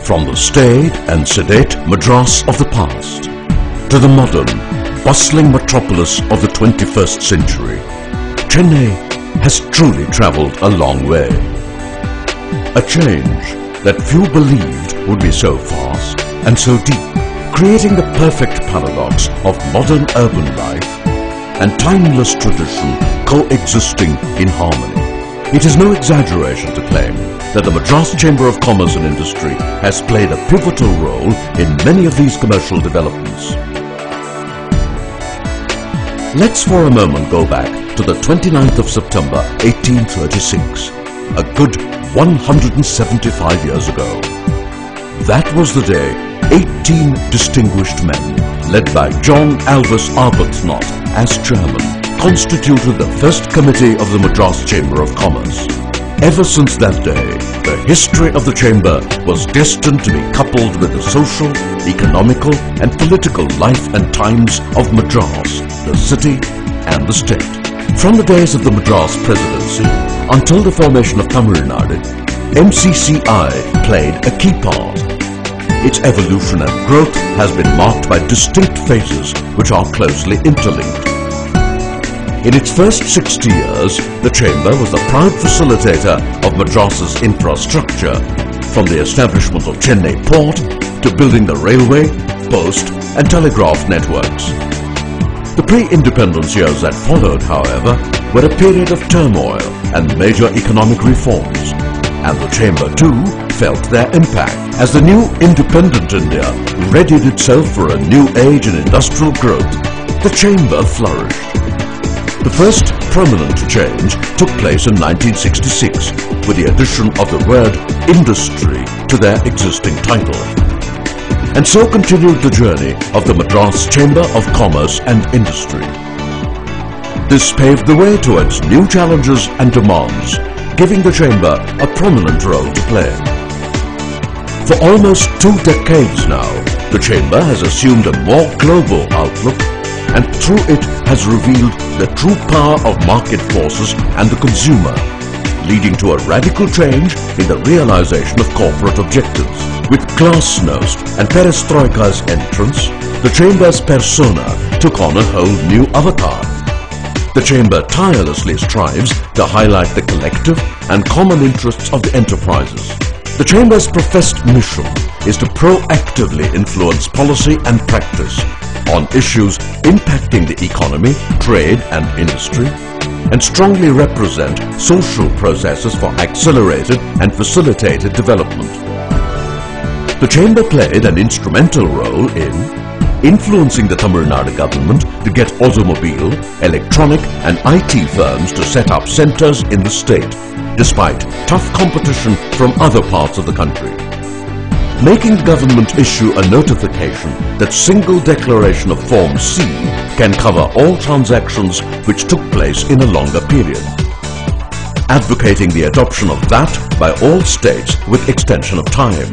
From the staid and sedate Madras of the past to the modern, bustling metropolis of the 21st century, Chennai has truly travelled a long way. A change that few believed would be so fast and so deep, creating the perfect paradox of modern urban life and timeless tradition coexisting in harmony. It is no exaggeration to claim that the Madras Chamber of Commerce and Industry has played a pivotal role in many of these commercial developments. Let's for a moment go back to the 29th of September 1836, a good 175 years ago. That was the day 18 distinguished men, led by John Alvis Arbuthnot as chairman, constituted the first committee of the Madras Chamber of Commerce. Ever since that day, the history of the Chamber was destined to be coupled with the social, economical and political life and times of Madras, the city and the state. From the days of the Madras Presidency until the formation of Tamil Nadu, MCCI played a key part. Its evolution and growth has been marked by distinct phases which are closely interlinked. In its first 60 years, the Chamber was the proud facilitator of Madras's infrastructure, from the establishment of Chennai port to building the railway, post and telegraph networks. The pre-independence years that followed, however, were a period of turmoil and major economic reforms, and the Chamber too felt their impact. As the new independent India readied itself for a new age in industrial growth, the Chamber flourished. The first prominent change took place in 1966 with the addition of the word industry to their existing title. And so continued the journey of the Madras Chamber of Commerce and Industry. This paved the way towards new challenges and demands, giving the Chamber a prominent role to play. For almost 2 decades now, the Chamber has assumed a more global outlook, and through it has revealed the true power of market forces and the consumer, leading to a radical change in the realization of corporate objectives. With glasnost and perestroika's entrance, the Chamber's persona took on a whole new avatar. The Chamber tirelessly strives to highlight the collective and common interests of the enterprises. The Chamber's professed mission is to proactively influence policy and practice on issues impacting the economy, trade and industry, and strongly represent social processes for accelerated and facilitated development. The Chamber played an instrumental role in influencing the Tamil Nadu government to get automobile, electronic and IT firms to set up centres in the state, despite tough competition from other parts of the country. Making the government issue a notification that single declaration of Form C can cover all transactions which took place in a longer period. Advocating the adoption of that by all states with extension of time.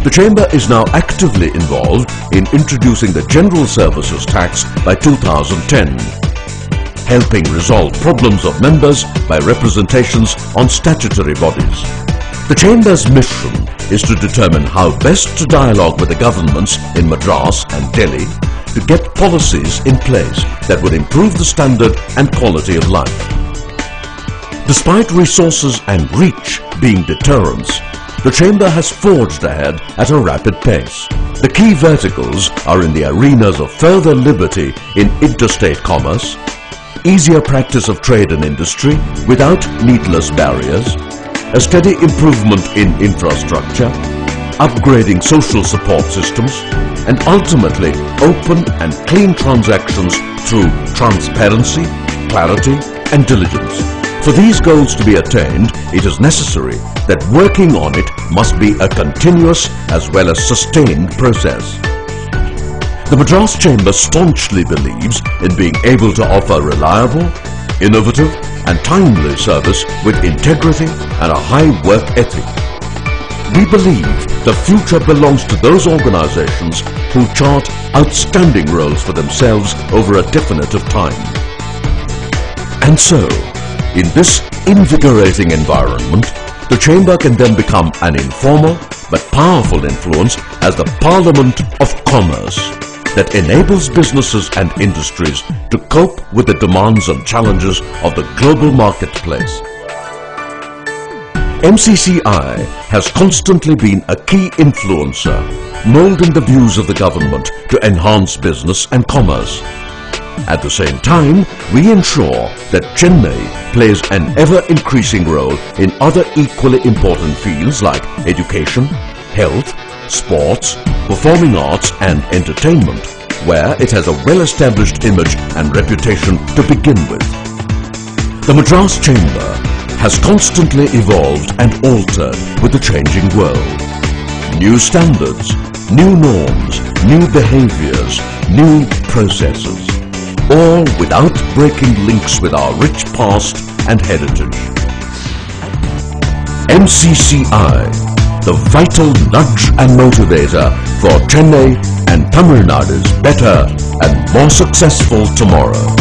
The Chamber is now actively involved in introducing the General Services Tax by 2010, helping resolve problems of members by representations on statutory bodies. The Chamber's mission is to determine how best to dialogue with the governments in Madras and Delhi to get policies in place that would improve the standard and quality of life. Despite resources and reach being deterrents, the Chamber has forged ahead at a rapid pace. The key verticals are in the arenas of further liberty in interstate commerce, easier practice of trade and industry without needless barriers, a steady improvement in infrastructure, upgrading social support systems, and ultimately open and clean transactions through transparency, clarity and diligence. For these goals to be attained, it is necessary that working on it must be a continuous as well as sustained process. The Madras Chamber staunchly believes in being able to offer reliable, innovative and timely service with integrity and a high work ethic. We believe the future belongs to those organizations who chart outstanding roles for themselves over a definitive time. And so, in this invigorating environment, the Chamber can then become an informal but powerful influence as the Parliament of Commerce that enables businesses and industries to cope with the demands and challenges of the global marketplace. MCCI has constantly been a key influencer, molding the views of the government to enhance business and commerce. At the same time, we ensure that Chennai plays an ever-increasing role in other equally important fields like education, health, sports, performing arts and entertainment, where it has a well-established image and reputation to begin with. The Madras Chamber has constantly evolved and altered with the changing world. New standards, new norms, new behaviors, new processes, all without breaking links with our rich past and heritage. MCCI, the vital nudge and motivator for Chennai and Tamil Nadu's better and more successful tomorrow.